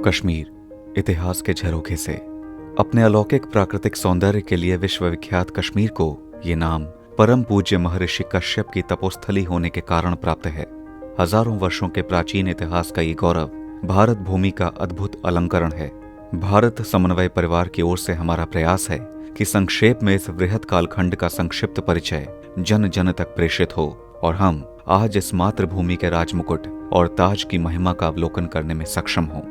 कश्मीर इतिहास के झरोखे से अपने अलौकिक प्राकृतिक सौंदर्य के लिए विश्वविख्यात कश्मीर को ये नाम परम पूज्य महर्षि कश्यप की तपोस्थली होने के कारण प्राप्त है। हजारों वर्षों के प्राचीन इतिहास का ये गौरव भारत भूमि का अद्भुत अलंकरण है। भारत समन्वय परिवार की ओर से हमारा प्रयास है कि संक्षेप में इस वृहत कालखंड का संक्षिप्त परिचय जन जन तक प्रेषित हो और हम आज इस मातृभूमि के राजमुकुट और ताज की महिमा का अवलोकन करने में सक्षम हों।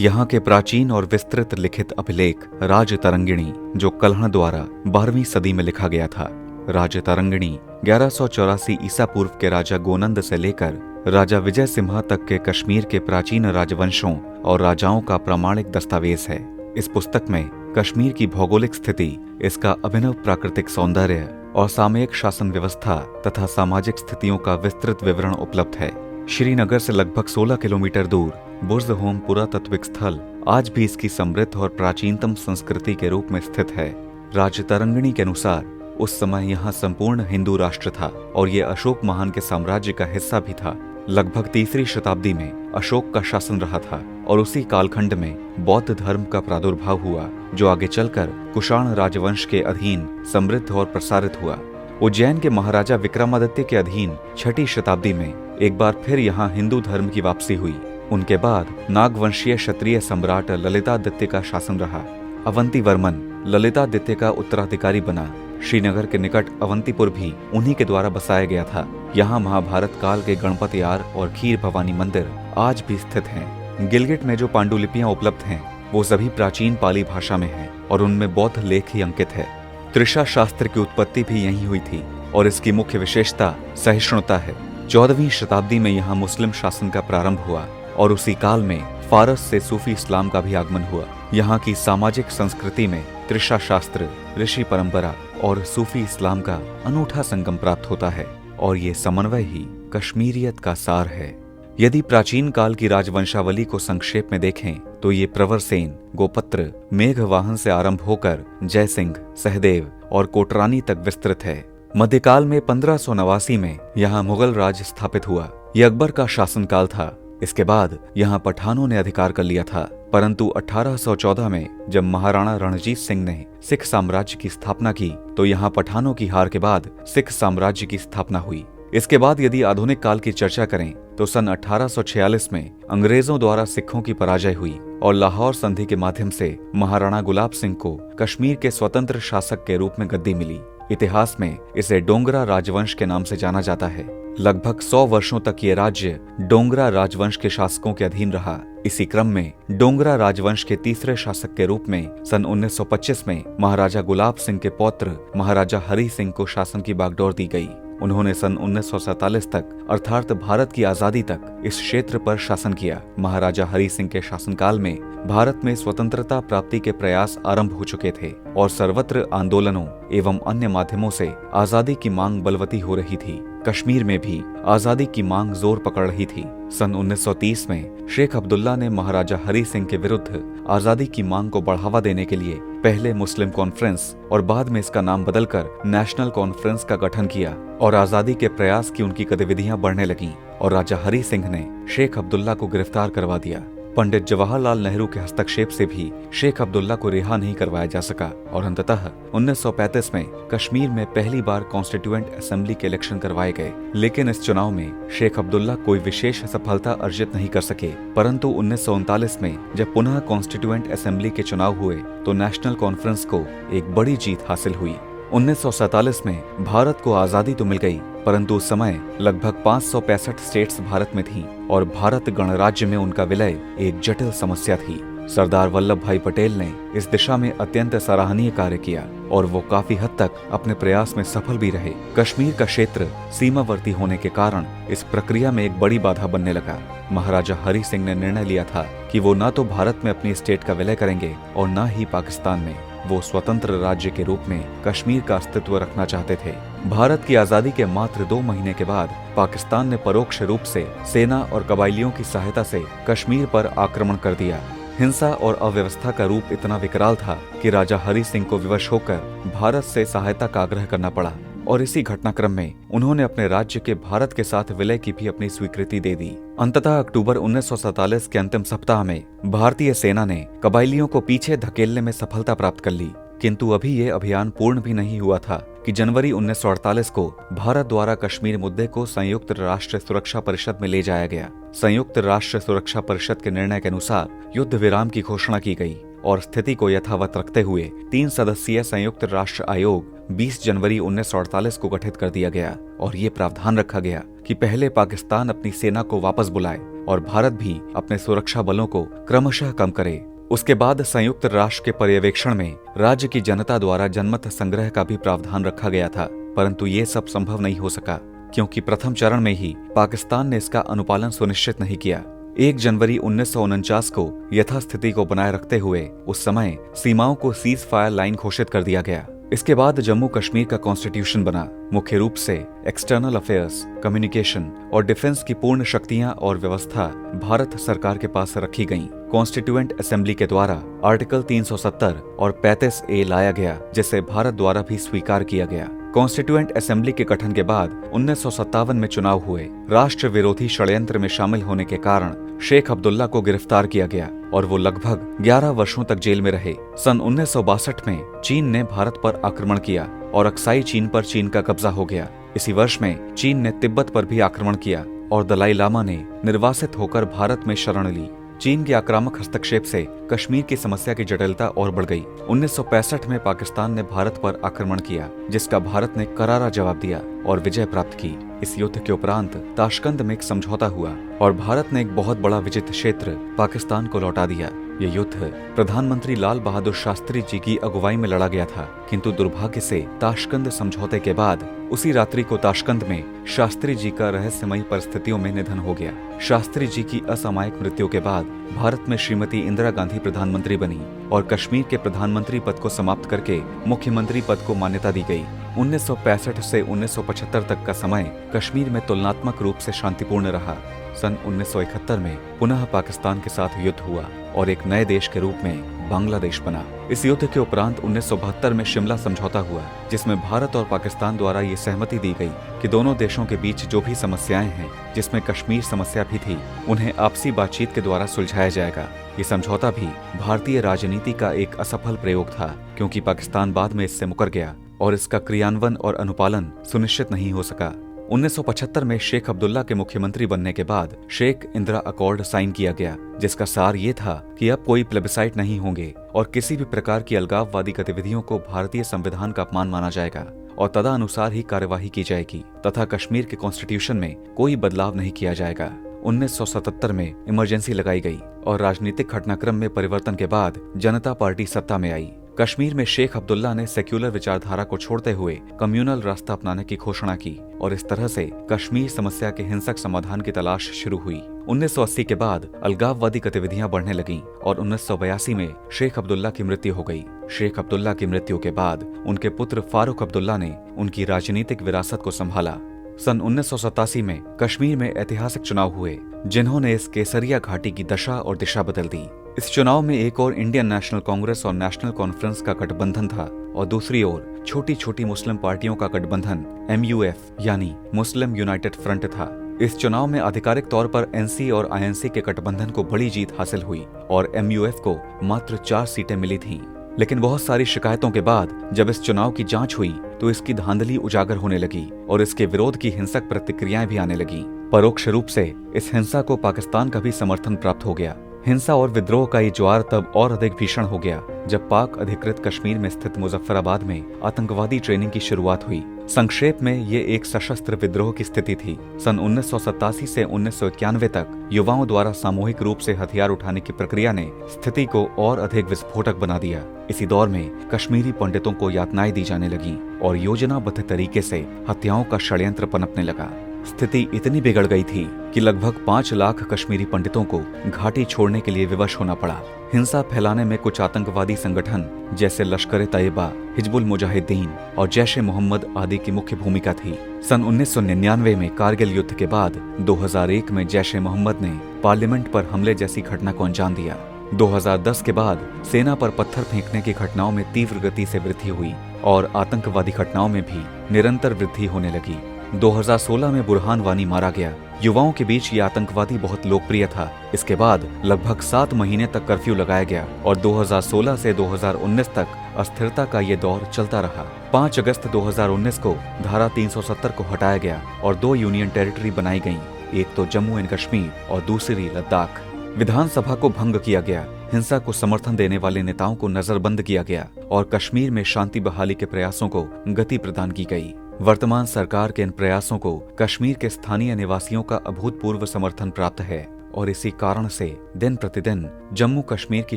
यहाँ के प्राचीन और विस्तृत लिखित अभिलेख राजतरंगिणी, जो कल्हण द्वारा 12वीं सदी में लिखा गया था। राजतरंगिणी 1184 ईसा पूर्व के राजा गोनंद से लेकर राजा विजय सिम्हा तक के कश्मीर के प्राचीन राजवंशों और राजाओं का प्रामाणिक दस्तावेज है। इस पुस्तक में कश्मीर की भौगोलिक स्थिति, इसका अभिनव प्राकृतिक सौंदर्य और सामयिक शासन व्यवस्था तथा सामाजिक स्थितियों का विस्तृत विवरण उपलब्ध है। श्रीनगर से लगभग 16 किलोमीटर दूर बुर्ज होम पुरातत्विक स्थल आज भी इसकी समृद्ध और प्राचीनतम संस्कृति के रूप में स्थित है। राजतरंगिणी के अनुसार उस समय यहाँ संपूर्ण हिंदू राष्ट्र था और ये अशोक महान के साम्राज्य का हिस्सा भी था। लगभग 3री शताब्दी में अशोक का शासन रहा था और उसी कालखंड में बौद्ध धर्म का प्रादुर्भाव हुआ, जो आगे चलकर कुषाण राजवंश के अधीन समृद्ध और प्रसारित हुआ। उज्जैन के महाराजा विक्रमादित्य के अधीन 6ठी शताब्दी में एक बार फिर यहाँ हिंदू धर्म की वापसी हुई। उनके बाद नागवंशीय क्षत्रिय सम्राट ललितादित्य का शासन रहा। अवंती वर्मन ललितादित्य का उत्तराधिकारी बना। श्रीनगर के निकट अवंतीपुर भी उन्हीं के द्वारा बसाया गया था। यहाँ महाभारत काल के गणपति यार और खीर भवानी मंदिर आज भी स्थित हैं। गिलगिट में जो पांडुलिपियां उपलब्ध हैं वो सभी प्राचीन पाली भाषा में हैं और उनमें बौद्ध लेख ही अंकित है। त्रिशा शास्त्र की उत्पत्ति भी यहीं हुई थी और इसकी मुख्य विशेषता सहिष्णुता है। 14वीं शताब्दी में यहाँ मुस्लिम शासन का प्रारंभ हुआ और उसी काल में फारस से सूफी इस्लाम का भी आगमन हुआ। यहाँ की सामाजिक संस्कृति में त्रिशा शास्त्र, ऋषि परंपरा और सूफी इस्लाम का अनूठा संगम प्राप्त होता है और ये समन्वय ही कश्मीरियत का सार है। यदि प्राचीन काल की राजवंशावली को संक्षेप में देखें तो ये प्रवरसेन, गोपत्र, मेघवाहन से आरंभ होकर जयसिंह, सहदेव और कोटरानी तक विस्तृत है। मध्यकाल में 1589 में यहाँ मुगल राज स्थापित हुआ। यह अकबर का शासनकाल था। इसके बाद यहाँ पठानों ने अधिकार कर लिया था, परंतु 1814 में जब महाराणा रणजीत सिंह ने सिख साम्राज्य की स्थापना की तो यहाँ पठानों की हार के बाद सिख साम्राज्य की स्थापना हुई। इसके बाद यदि आधुनिक काल की चर्चा करें तो सन 1846 में अंग्रेजों द्वारा सिखों की पराजय हुई और लाहौर संधि के माध्यम से महाराणा गुलाब सिंह को कश्मीर के स्वतंत्र शासक के रूप में गद्दी मिली। इतिहास में इसे डोंगरा राजवंश के नाम से जाना जाता है। लगभग 100 वर्षों तक ये राज्य डोंगरा राजवंश के शासकों के अधीन रहा। इसी क्रम में डोंगरा राजवंश के तीसरे शासक के रूप में सन 1925 में महाराजा गुलाब सिंह के पौत्र महाराजा हरि सिंह को शासन की बागडोर दी गई। उन्होंने सन 1947 तक अर्थात भारत की आजादी तक इस क्षेत्र पर शासन किया। महाराजा हरि सिंह के शासनकाल में भारत में स्वतंत्रता प्राप्ति के प्रयास आरंभ हो चुके थे और सर्वत्र आंदोलनों एवं अन्य माध्यमों से आजादी की मांग बलवती हो रही थी। कश्मीर में भी आजादी की मांग जोर पकड़ रही थी। सन 1930 में शेख अब्दुल्ला ने महाराजा हरि सिंह के विरुद्ध आजादी की मांग को बढ़ावा देने के लिए पहले मुस्लिम कॉन्फ्रेंस और बाद में इसका नाम बदलकर नेशनल कॉन्फ्रेंस का गठन किया और आजादी के प्रयास की उनकी गतिविधियां बढ़ने लगीं और राजा हरि सिंह ने शेख अब्दुल्ला को गिरफ्तार करवा दिया। पंडित जवाहरलाल नेहरू के हस्तक्षेप से भी शेख अब्दुल्ला को रिहा नहीं करवाया जा सका और अंततः 1935 में कश्मीर में पहली बार कॉन्स्टिट्यूएंट असेंबली के इलेक्शन करवाए गए। लेकिन इस चुनाव में शेख अब्दुल्ला कोई विशेष सफलता अर्जित नहीं कर सके, परंतु 1939 में जब पुनः कॉन्स्टिट्यूएंट असेंबली के चुनाव हुए तो नेशनल कॉन्फ्रेंस को एक बड़ी जीत हासिल हुई। 1947 में भारत को आजादी तो मिल गई, परंतु उस समय लगभग 565 स्टेट्स भारत में थीं और भारत गणराज्य में उनका विलय एक जटिल समस्या थी। सरदार वल्लभ भाई पटेल ने इस दिशा में अत्यंत सराहनीय कार्य किया और वो काफी हद तक अपने प्रयास में सफल भी रहे। कश्मीर का क्षेत्र सीमावर्ती होने के कारण इस प्रक्रिया में एक बड़ी बाधा बनने लगा। महाराजा हरि सिंह ने निर्णय लिया था कि वो न तो भारत में अपनी स्टेट का विलय करेंगे और न ही पाकिस्तान में। वो स्वतंत्र राज्य के रूप में कश्मीर का अस्तित्व रखना चाहते थे। भारत की आजादी के मात्र 2 महीने के बाद पाकिस्तान ने परोक्ष रूप से सेना और कबायलियों की सहायता से कश्मीर पर आक्रमण कर दिया। हिंसा और अव्यवस्था का रूप इतना विकराल था कि राजा हरि सिंह को विवश होकर भारत से सहायता का आग्रह करना पड़ा। और इसी घटनाक्रम में उन्होंने अपने राज्य के भारत के साथ विलय की भी अपनी स्वीकृति दे दी। अंततः अक्टूबर 1947 के अंतिम सप्ताह में भारतीय सेना ने कबायलियों को पीछे धकेलने में सफलता प्राप्त कर ली। किंतु अभी ये अभियान पूर्ण भी नहीं हुआ था कि जनवरी 1948 को भारत द्वारा कश्मीर मुद्दे को संयुक्त राष्ट्र सुरक्षा परिषद में ले जाया गया। संयुक्त राष्ट्र सुरक्षा परिषद के निर्णय के अनुसार युद्ध विराम की घोषणा की गई और स्थिति को यथावत रखते हुए 3 सदस्यीय संयुक्त राष्ट्र आयोग 20 जनवरी 1948 को गठित कर दिया गया और ये प्रावधान रखा गया कि पहले पाकिस्तान अपनी सेना को वापस बुलाए और भारत भी अपने सुरक्षा बलों को क्रमशः कम करे। उसके बाद संयुक्त राष्ट्र के पर्यवेक्षण में राज्य की जनता द्वारा जनमत संग्रह का भी प्रावधान रखा गया था, परंतु ये सब संभव नहीं हो सका क्योंकि प्रथम चरण में ही पाकिस्तान ने इसका अनुपालन सुनिश्चित नहीं किया। 1 जनवरी 1949 को यथास्थिति को बनाए रखते हुए उस समय सीमाओं को सीज फायर लाइन घोषित कर दिया गया। इसके बाद जम्मू कश्मीर का कॉन्स्टिट्यूशन बना। मुख्य रूप से एक्सटर्नल अफेयर्स, कम्युनिकेशन और डिफेंस की पूर्ण शक्तियां और व्यवस्था भारत सरकार के पास रखी गईं। कॉन्स्टिट्यूएंट असेंबली के द्वारा आर्टिकल 370 और 35A लाया गया, जिसे भारत द्वारा भी स्वीकार किया गया। कॉन्स्टिट्यूएंट असेंबली के गठन के बाद 1957 में चुनाव हुए। राष्ट्र विरोधी षड्यंत्र में शामिल होने के कारण शेख अब्दुल्ला को गिरफ्तार किया गया और वो लगभग 11 वर्षों तक जेल में रहे। सन 1962 में चीन ने भारत पर आक्रमण किया और अक्साई चीन पर चीन का कब्जा हो गया। इसी वर्ष में चीन ने तिब्बत पर भी आक्रमण किया और दलाई लामा ने निर्वासित होकर भारत में शरण ली। चीन के आक्रामक हस्तक्षेप से कश्मीर की समस्या की जटिलता और बढ़ गई। 1965 में पाकिस्तान ने भारत पर आक्रमण किया, जिसका भारत ने करारा जवाब दिया और विजय प्राप्त की। इस युद्ध के उपरांत ताशकंद में एक समझौता हुआ और भारत ने एक बहुत बड़ा विजित क्षेत्र पाकिस्तान को लौटा दिया। ये युद्ध प्रधानमंत्री लाल बहादुर शास्त्री जी की अगुवाई में लड़ा गया था, किंतु दुर्भाग्य से ताशकंद समझौते के बाद उसी रात्रि को ताशकंद में शास्त्री जी का रहस्यमयी परिस्थितियों में निधन हो गया। शास्त्री जी की असामयिक मृत्यु के बाद भारत में श्रीमती इंदिरा गांधी प्रधानमंत्री बनी और कश्मीर के प्रधानमंत्री पद को समाप्त करके मुख्यमंत्री पद को मान्यता दी गई। 1965 से 1975 तक का समय कश्मीर में तुलनात्मक रूप से शांतिपूर्ण रहा। सन 1971 में पुनः पाकिस्तान के साथ युद्ध हुआ और एक नए देश के रूप में बांग्लादेश बना। इस युद्ध के उपरांत 1972 में शिमला समझौता हुआ, जिसमें भारत और पाकिस्तान द्वारा ये सहमति दी गई कि दोनों देशों के बीच जो भी समस्याएं हैं, जिसमें कश्मीर समस्या भी थी, उन्हें आपसी बातचीत के द्वारा सुलझाया जाएगा। ये समझौता भी भारतीय राजनीति का एक असफल प्रयोग था, क्योंकि पाकिस्तान बाद में इससे मुकर गया और इसका क्रियान्वयन और अनुपालन सुनिश्चित नहीं हो सका। 1975 में शेख अब्दुल्ला के मुख्यमंत्री बनने के बाद शेख इंदिरा अकॉर्ड साइन किया गया, जिसका सार ये था कि अब कोई प्लेबिसाइट नहीं होंगे और किसी भी प्रकार की अलगाववादी गतिविधियों को भारतीय संविधान का अपमान माना जाएगा और तदनुसार ही कार्यवाही की जाएगी तथा कश्मीर के कॉन्स्टिट्यूशन में कोई बदलाव नहीं किया जाएगा। 1977 में इमरजेंसी लगाई गई और राजनीतिक घटनाक्रम में परिवर्तन के बाद जनता पार्टी सत्ता में आई। कश्मीर में शेख अब्दुल्ला ने सेक्युलर विचारधारा को छोड़ते हुए कम्युनल रास्ता अपनाने की घोषणा की और इस तरह से कश्मीर समस्या के हिंसक समाधान की तलाश शुरू हुई। 1980 के बाद अलगाववादी गतिविधियां बढ़ने लगीं और 1982 में शेख अब्दुल्ला की मृत्यु हो गई। शेख अब्दुल्ला की मृत्यु के बाद उनके पुत्र फारूक अब्दुल्ला ने उनकी राजनीतिक विरासत को संभाला। सन 1987 में कश्मीर में ऐतिहासिक चुनाव हुए, जिन्होंने इस केसरिया घाटी की दशा और दिशा बदल दी। इस चुनाव में एक और इंडियन नेशनल कांग्रेस और नेशनल कॉन्फ्रेंस का गठबंधन था और दूसरी ओर छोटी छोटी मुस्लिम पार्टियों का गठबंधन MUF यानी मुस्लिम यूनाइटेड फ्रंट था। इस चुनाव में आधिकारिक तौर पर NC और INC के गठबंधन को बड़ी जीत हासिल हुई और MUF को मात्र 4 सीटें मिली थीं। लेकिन बहुत सारी शिकायतों के बाद जब इस चुनाव की जांच हुई तो इसकी धांधली उजागर होने लगी और इसके विरोध की हिंसक प्रतिक्रियाएं भी आने लगी। परोक्ष रूप से इस हिंसा को पाकिस्तान का भी समर्थन प्राप्त हो गया। हिंसा और विद्रोह का ये ज्वार तब और अधिक भीषण हो गया जब पाक अधिकृत कश्मीर में स्थित मुजफ्फराबाद में आतंकवादी ट्रेनिंग की शुरुआत हुई। संक्षेप में ये एक सशस्त्र विद्रोह की स्थिति थी। सन 1987 से 1991 तक युवाओं द्वारा सामूहिक रूप से हथियार उठाने की प्रक्रिया ने स्थिति को और अधिक विस्फोटक बना दिया। इसी दौर में कश्मीरी पंडितों को यातनाएं दी जाने लगी और योजनाबद्ध तरीके से हत्याओं का षड्यंत्र पनपने लगा। स्थिति इतनी बिगड़ गई थी कि लगभग 5 लाख कश्मीरी पंडितों को घाटी छोड़ने के लिए विवश होना पड़ा। हिंसा फैलाने में कुछ आतंकवादी संगठन जैसे लश्कर-ए-तैयबा, हिजबुल मुजाहिदीन और जैश-ए-मोहम्मद आदि की मुख्य भूमिका थी। सन 1999 में कारगिल युद्ध के बाद 2001 में जैश-ए-मोहम्मद ने पार्लियामेंट पर हमले जैसी घटना को अंजाम दिया। 2010 के बाद सेना पर पत्थर फेंकने की घटनाओं में तीव्र गति से वृद्धि हुई और आतंकवादी घटनाओं में भी निरंतर वृद्धि होने लगी। 2016 में बुरहान वानी मारा गया। युवाओं के बीच ये आतंकवादी बहुत लोकप्रिय था। इसके बाद लगभग 7 महीने तक कर्फ्यू लगाया गया और 2016 से 2019 तक अस्थिरता का ये दौर चलता रहा। 5 अगस्त 2019 को धारा 370 को हटाया गया और 2 यूनियन टेरिटरी बनाई गईं, एक तो जम्मू एंड कश्मीर और दूसरी लद्दाख। विधानसभा को भंग किया गया, हिंसा को समर्थन देने वाले नेताओं को नजरबंद किया गया और कश्मीर में शांति बहाली के प्रयासों को गति प्रदान की गई। वर्तमान सरकार के इन प्रयासों को कश्मीर के स्थानीय निवासियों का अभूतपूर्व समर्थन प्राप्त है और इसी कारण से दिन प्रतिदिन जम्मू कश्मीर की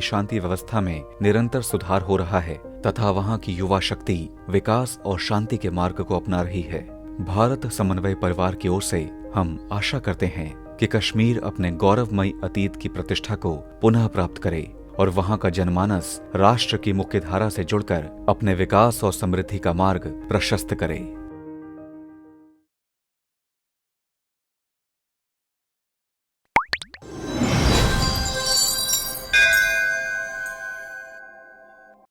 शांति व्यवस्था में निरंतर सुधार हो रहा है तथा वहां की युवा शक्ति विकास और शांति के मार्ग को अपना रही है। भारत समन्वय परिवार की ओर से हम आशा करते हैं कि कश्मीर अपने गौरवमयी अतीत की प्रतिष्ठा को पुनः प्राप्त करे और वहां का जनमानस राष्ट्र की मुख्य धारा से जुड़कर अपने विकास और समृद्धि का मार्ग प्रशस्त करे।